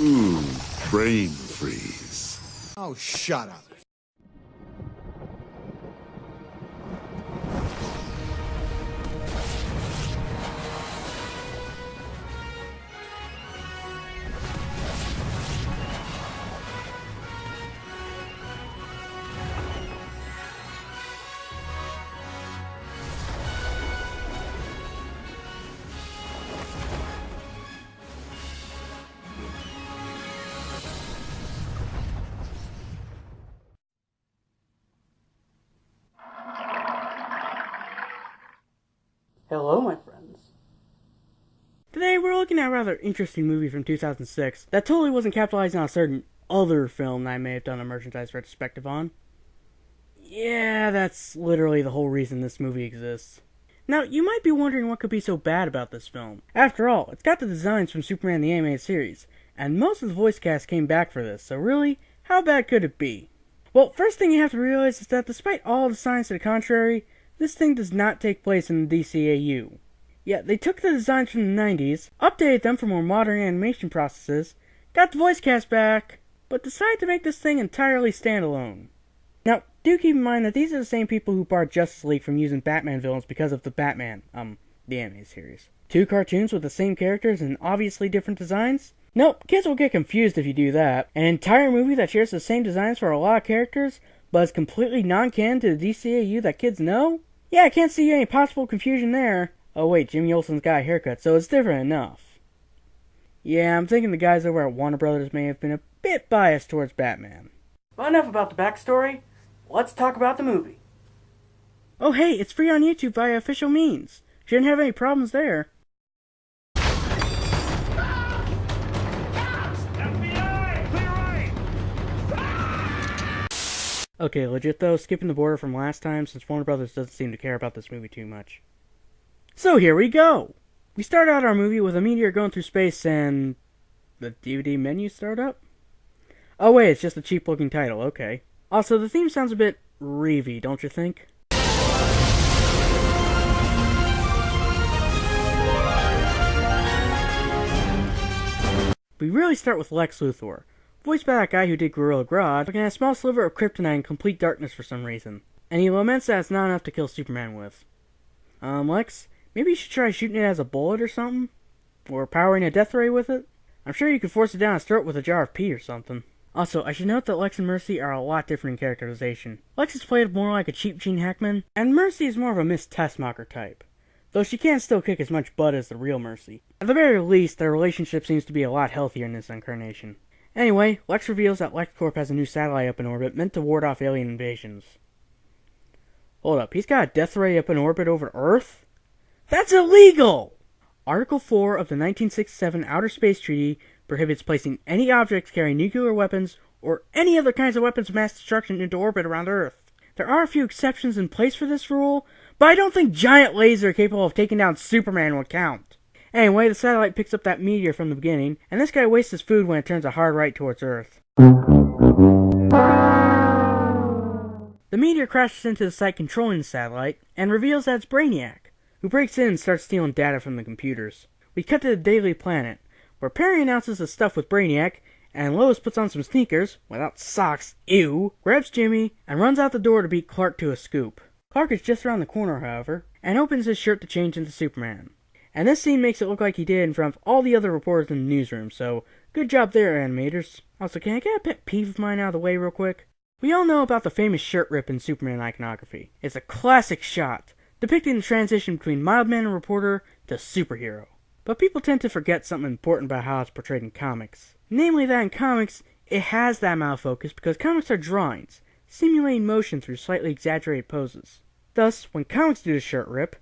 Brain freeze. Oh, shut up. Hello, my friends. Today we're looking at a rather interesting movie from 2006 that totally wasn't capitalizing on a certain other film that I may have done a merchandise retrospective on. Yeah, that's literally the whole reason this movie exists. Now, you might be wondering what could be so bad about this film. After all, it's got the designs from Superman the Animated Series, and most of the voice cast came back for this, so really, how bad could it be? Well, first thing you have to realize is that despite all the signs to the contrary, this thing does not take place in the DCAU. Yeah, they took the designs from the 90s, updated them for more modern animation processes, got the voice cast back, but decided to make this thing entirely standalone. Now, do keep in mind that these are the same people who barred Justice League from using Batman villains because of the Batman, the anime series. Two cartoons with the same characters and obviously different designs? Nope, kids will get confused if you do that. An entire movie that shares the same designs for a lot of characters, but is completely non-canon to the DCAU that kids know? Yeah, I can't see any possible confusion there. Oh wait, Jimmy Olsen's got a haircut, so it's different enough. Yeah, I'm thinking the guys over at Warner Brothers may have been a bit biased towards Batman. Well, enough about the backstory. Let's talk about the movie. Oh hey, it's free on YouTube via official means. Shouldn't have any problems there. Okay, legit though, skipping the border from last time since Warner Brothers doesn't seem to care about this movie too much. So here we go! We start out our movie with a meteor going through space and... the DVD menu start up? Oh wait, it's just a cheap looking title, okay. Also, the theme sounds a bit Reevy, don't you think? We really start with Lex Luthor, voiced by that guy who did Gorilla Grodd, looking at a small sliver of kryptonite in complete darkness for some reason. And he laments that it's not enough to kill Superman with. Lex, maybe you should try shooting it as a bullet or something? Or powering a death ray with it? I'm sure you could force it down his throat with a jar of pee or something. Also, I should note that Lex and Mercy are a lot different in characterization. Lex is played more like a cheap Gene Hackman, and Mercy is more of a Miss Tessmacher type. Though she can still kick as much butt as the real Mercy. At the very least, their relationship seems to be a lot healthier in this incarnation. Anyway, Lex reveals that LexCorp has a new satellite up in orbit meant to ward off alien invasions. Hold up, he's got a death ray up in orbit over Earth? That's illegal! Article 4 of the 1967 Outer Space Treaty prohibits placing any objects carrying nuclear weapons or any other kinds of weapons of mass destruction into orbit around Earth. There are a few exceptions in place for this rule, but I don't think giant lasers capable of taking down Superman would count. Anyway, the satellite picks up that meteor from the beginning, and this guy wastes his food when it turns a hard right towards Earth. The meteor crashes into the site controlling the satellite, and reveals that it's Brainiac, who breaks in and starts stealing data from the computers. We cut to the Daily Planet, where Perry announces the stuff with Brainiac, and Lois puts on some sneakers, without socks, ew, grabs Jimmy, and runs out the door to beat Clark to a scoop. Clark is just around the corner, however, and opens his shirt to change into Superman. And this scene makes it look like he did in front of all the other reporters in the newsroom, so good job there, animators. Also, can I get a pet peeve of mine out of the way real quick? We all know about the famous shirt rip in Superman iconography. It's a classic shot, depicting the transition between mild-mannered reporter to superhero. But people tend to forget something important about how it's portrayed in comics. Namely that in comics, it has that amount of focus because comics are drawings, simulating motion through slightly exaggerated poses. Thus, when comics do the shirt rip,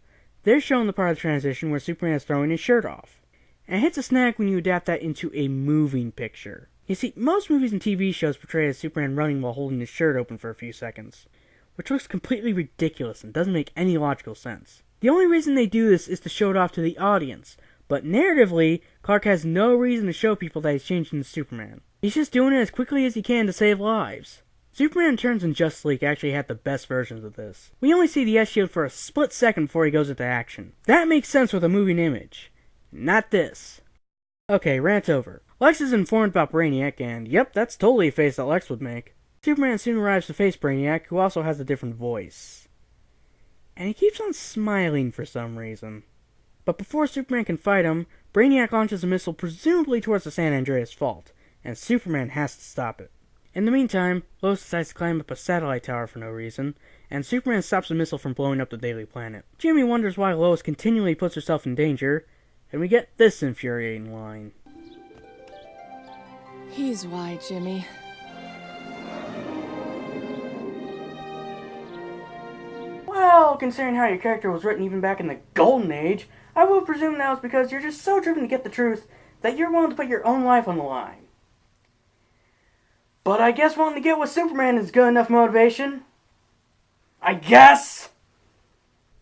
they're showing the part of the transition where Superman is throwing his shirt off. And it hits a snag when you adapt that into a moving picture. You see, most movies and TV shows portray as Superman running while holding his shirt open for a few seconds, which looks completely ridiculous and doesn't make any logical sense. The only reason they do this is to show it off to the audience, but narratively, Clark has no reason to show people that he's changed into Superman. He's just doing it as quickly as he can to save lives. Superman Returns and Justice League actually had the best versions of this. We only see the S-Shield for a split second before he goes into action. That makes sense with a moving image. Not this. Okay, rant over. Lex is informed about Brainiac, and yep, that's totally a face that Lex would make. Superman soon arrives to face Brainiac, who also has a different voice. And he keeps on smiling for some reason. But before Superman can fight him, Brainiac launches a missile presumably towards the San Andreas Fault, and Superman has to stop it. In the meantime, Lois decides to climb up a satellite tower for no reason, and Superman stops the missile from blowing up the Daily Planet. Jimmy wonders why Lois continually puts herself in danger, and we get this infuriating line. He's why, Jimmy. Well, considering how your character was written even back in the Golden Age, I will presume now it's because you're just so driven to get the truth that you're willing to put your own life on the line. But I guess wanting to get with Superman is good enough motivation. I guess!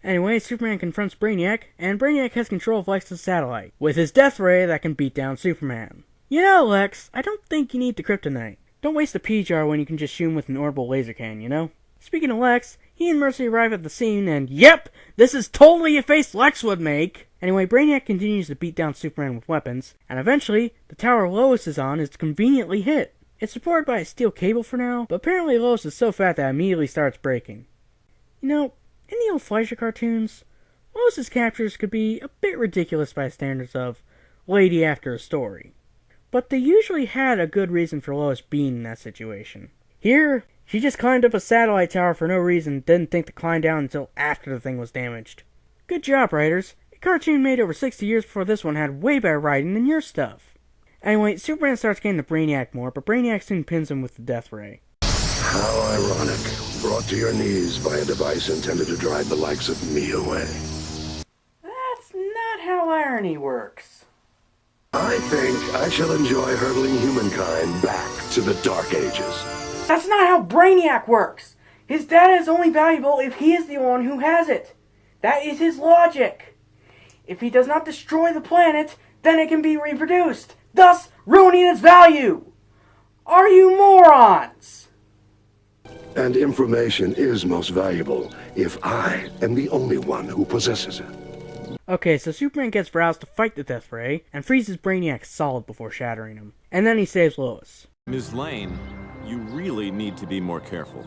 Anyway, Superman confronts Brainiac, and Brainiac has control of Lex's satellite, with his death ray that can beat down Superman. You know, Lex, I don't think you need the kryptonite. Don't waste a pea-jar when you can just shoot him with an orbital laser cannon, you know? Speaking of Lex, he and Mercy arrive at the scene, and yep, this is totally a face Lex would make! Anyway, Brainiac continues to beat down Superman with weapons, and eventually, the tower Lois is on is conveniently hit. It's supported by a steel cable for now, but apparently Lois is so fat that it immediately starts breaking. You know, in the old Fleischer cartoons, Lois's captures could be a bit ridiculous by standards of lady after a story. But they usually had a good reason for Lois being in that situation. Here, she just climbed up a satellite tower for no reason, didn't think to climb down until after the thing was damaged. Good job, writers. A cartoon made over 60 years before this one had way better writing than your stuff. Anyway, Superman starts getting to Brainiac more, but Brainiac soon pins him with the death ray. How ironic. Brought to your knees by a device intended to drive the likes of me away. That's not how irony works. I think I shall enjoy hurtling humankind back to the Dark Ages. That's not how Brainiac works! His data is only valuable if he is the one who has it. That is his logic. If he does not destroy the planet, then it can be reproduced, thus ruining its value. Are you morons? And information is most valuable if I am the only one who possesses it. Okay, so Superman gets roused to fight the death ray, and freezes Brainiac solid before shattering him. And then he saves Lois. Ms. Lane, you really need to be more careful.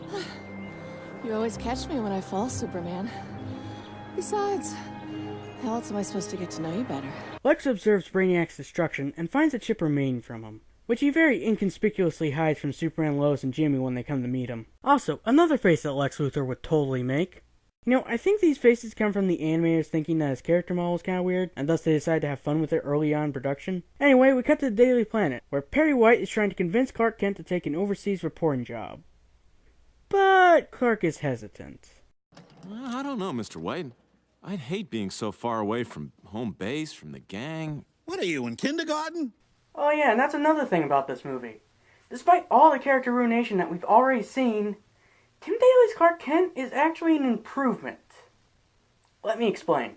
You always catch me when I fall, Superman. Besides, how else am I supposed to get to know you better? Lex observes Brainiac's destruction and finds a chip remaining from him, which he very inconspicuously hides from Superman, Lois, and Jimmy when they come to meet him. Also, another face that Lex Luthor would totally make. You know, I think these faces come from the animators thinking that his character model is kind of weird, and thus they decided to have fun with it early on in production. Anyway, we cut to the Daily Planet, where Perry White is trying to convince Clark Kent to take an overseas reporting job. But Clark is hesitant. Well, I don't know, Mr. White. I'd hate being so far away from home base, from the gang. What are you, in kindergarten? Oh yeah, and that's another thing about this movie. Despite all the character ruination that we've already seen, Tim Daly's Clark Kent is actually an improvement. Let me explain.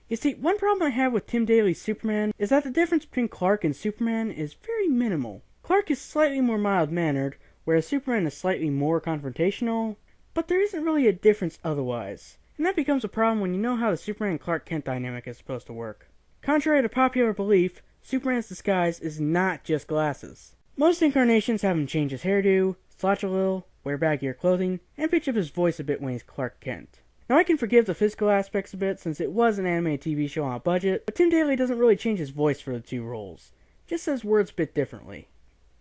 You see, one problem I have with Tim Daly's Superman is that the difference between Clark and Superman is very minimal. Clark is slightly more mild-mannered, whereas Superman is slightly more confrontational, but there isn't really a difference otherwise. And that becomes a problem when you know how the Superman and Clark Kent dynamic is supposed to work. Contrary to popular belief, Superman's disguise is not just glasses. Most incarnations have him change his hairdo, slouch a little, wear baggier clothing, and pitch up his voice a bit when he's Clark Kent. Now I can forgive the physical aspects a bit since it was an animated TV show on a budget, but Tim Daly doesn't really change his voice for the two roles, just says words a bit differently.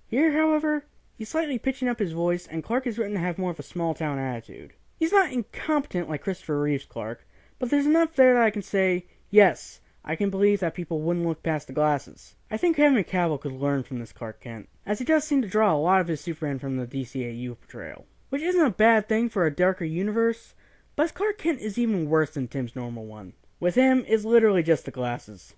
Here, however, he's slightly pitching up his voice, and Clark is written to have more of a small-town attitude. He's not incompetent like Christopher Reeve's Clark, but there's enough there that I can say, yes, I can believe that people wouldn't look past the glasses. I think Henry Cavill could learn from this Clark Kent, as he does seem to draw a lot of his Superman from the DCAU portrayal. Which isn't a bad thing for a darker universe, but his Clark Kent is even worse than Tim's normal one. With him, it's literally just the glasses.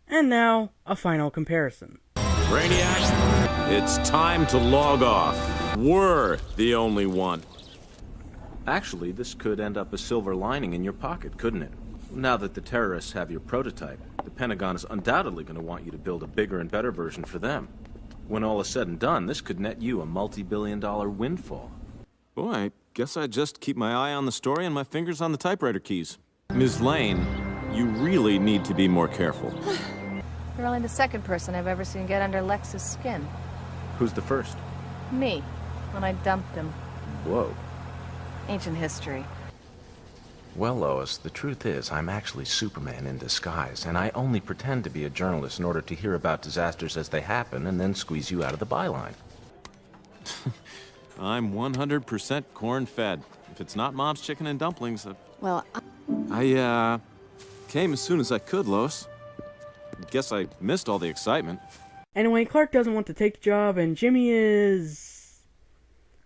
And now, a final comparison. Brainiac, it's time to log off. We're the only one. Actually, this could end up a silver lining in your pocket, couldn't it? Now that the terrorists have your prototype, the Pentagon is undoubtedly going to want you to build a bigger and better version for them. When all is said and done, this could net you a multi-billion-dollar windfall. Boy, I guess I just keep my eye on the story and my fingers on the typewriter keys. Ms. Lane, you really need to be more careful. You're only the second person I've ever seen get under Lex's skin. Who's the first? Me, when I dumped him. Whoa. Ancient history. Well, Lois, the truth is I'm actually Superman in disguise, and I only pretend to be a journalist in order to hear about disasters as they happen and then squeeze you out of the byline. I'm 100% corn-fed. If it's not Mom's chicken and dumplings, Well, I came as soon as I could, Lois. Guess I missed all the excitement. Anyway, Clark doesn't want to take the job, and Jimmy is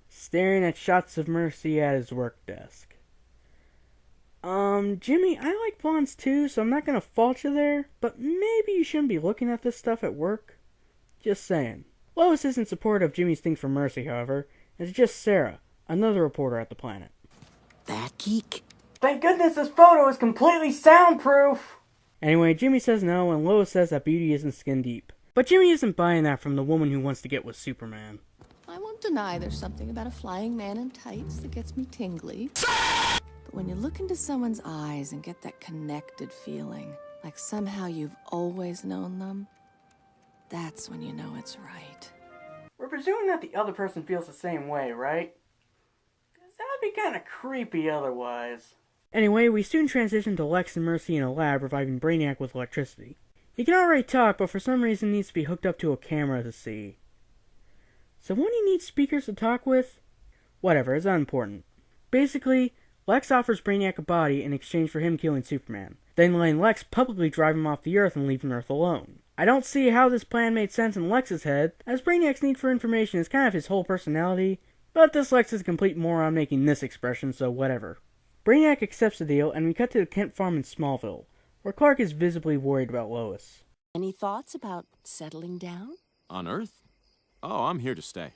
staring at shots of Mercy at his work desk. Jimmy, I like blondes too, so I'm not gonna fault you there, but maybe you shouldn't be looking at this stuff at work. Just saying. Lois isn't supportive of Jimmy's thing for Mercy, however. It's just Sarah, another reporter at the Planet. That geek? Thank goodness this photo is completely soundproof! Anyway, Jimmy says no, and Lois says that beauty isn't skin deep. But Jimmy isn't buying that from the woman who wants to get with Superman. I won't deny there's something about a flying man in tights that gets me tingly. But when you look into someone's eyes and get that connected feeling, like somehow you've always known them, that's when you know it's right. We're presuming that the other person feels the same way, right? 'Cause that would be kind of creepy otherwise. Anyway, we soon transition to Lex and Mercy in a lab reviving Brainiac with electricity. He can already talk, but for some reason needs to be hooked up to a camera to see. So won't he need speakers to talk with? Whatever, it's unimportant. Basically, Lex offers Brainiac a body in exchange for him killing Superman, then letting Lex publicly drive him off the Earth and leaving Earth alone. I don't see how this plan made sense in Lex's head, as Brainiac's need for information is kind of his whole personality, but this Lex is a complete moron making this expression, so whatever. Brainiac accepts the deal, and we cut to the Kent farm in Smallville, where Clark is visibly worried about Lois. Any thoughts about settling down? On Earth? Oh, I'm here to stay.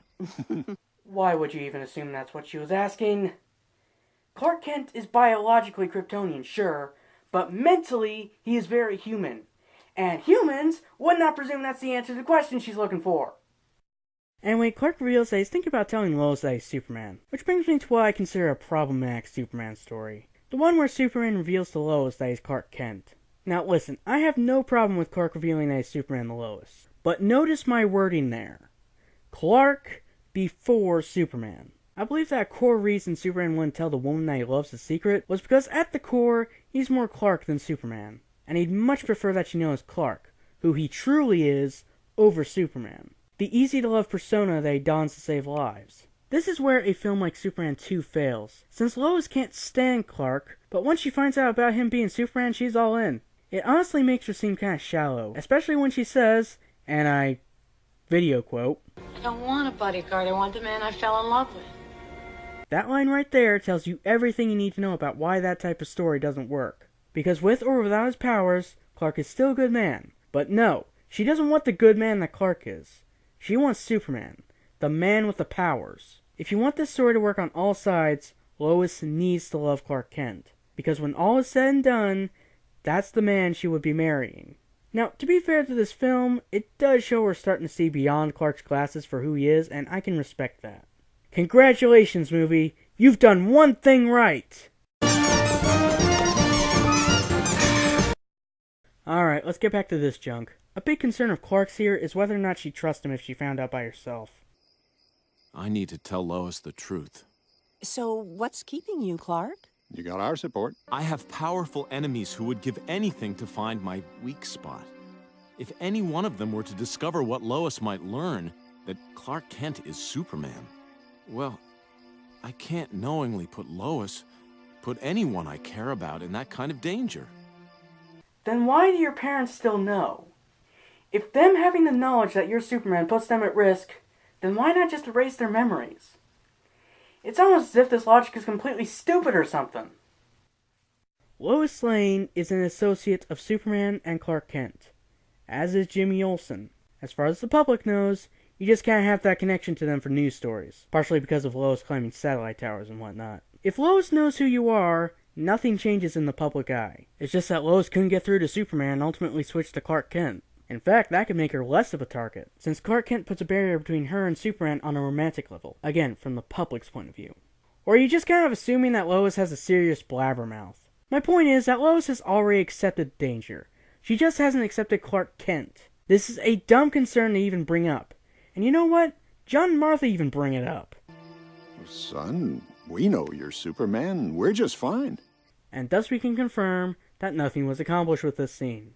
Why would you even assume that's what she was asking? Clark Kent is biologically Kryptonian, sure, but mentally he is very human. And humans would not presume that's the answer to the question she's looking for. Anyway, Clark reveals that he's thinking about telling Lois that he's Superman, which brings me to what I consider a problematic Superman story. The one where Superman reveals to Lois that he's Clark Kent. Now listen, I have no problem with Clark revealing that he's Superman to Lois, but notice my wording there. Clark before Superman. I believe that a core reason Superman wouldn't tell the woman that he loves the secret was because at the core, he's more Clark than Superman. And he'd much prefer that she knows Clark, who he truly is, over Superman. The easy-to-love persona that he dons to save lives. This is where a film like Superman 2 fails, since Lois can't stand Clark, but once she finds out about him being Superman, she's all in. It honestly makes her seem kind of shallow, especially when she says, and I video quote, I don't want a bodyguard, I want the man I fell in love with. That line right there tells you everything you need to know about why that type of story doesn't work. Because with or without his powers, Clark is still a good man. But no, she doesn't want the good man that Clark is. She wants Superman, the man with the powers. If you want this story to work on all sides, Lois needs to love Clark Kent. Because when all is said and done, that's the man she would be marrying. Now, to be fair to this film, it does show we're starting to see beyond Clark's glasses for who he is, and I can respect that. Congratulations, movie! You've done one thing right! Alright, let's get back to this junk. A big concern of Clark's here is whether or not she'd trust him if she found out by herself. I need to tell Lois the truth. So what's keeping you, Clark? You got our support. I have powerful enemies who would give anything to find my weak spot. If any one of them were to discover what Lois might learn, that Clark Kent is Superman, well, I can't knowingly put anyone I care about in that kind of danger. Then why do your parents still know? If them having the knowledge that you're Superman puts them at risk, then why not just erase their memories? It's almost as if this logic is completely stupid or something. Lois Lane is an associate of Superman and Clark Kent, as is Jimmy Olsen. As far as the public knows, you just can't have that connection to them for news stories, partially because of Lois claiming satellite towers and whatnot. If Lois knows who you are, nothing changes in the public eye. It's just that Lois couldn't get through to Superman and ultimately switched to Clark Kent. In fact, that could make her less of a target, since Clark Kent puts a barrier between her and Superman on a romantic level, again, from the public's point of view. Or are you just kind of assuming that Lois has a serious blabbermouth? My point is that Lois has already accepted danger, She just hasn't accepted Clark Kent. This is a dumb concern to even bring up. And you know what? John and Martha even bring it up. Son, we know you're Superman. We're just fine. And thus we can confirm that nothing was accomplished with this scene.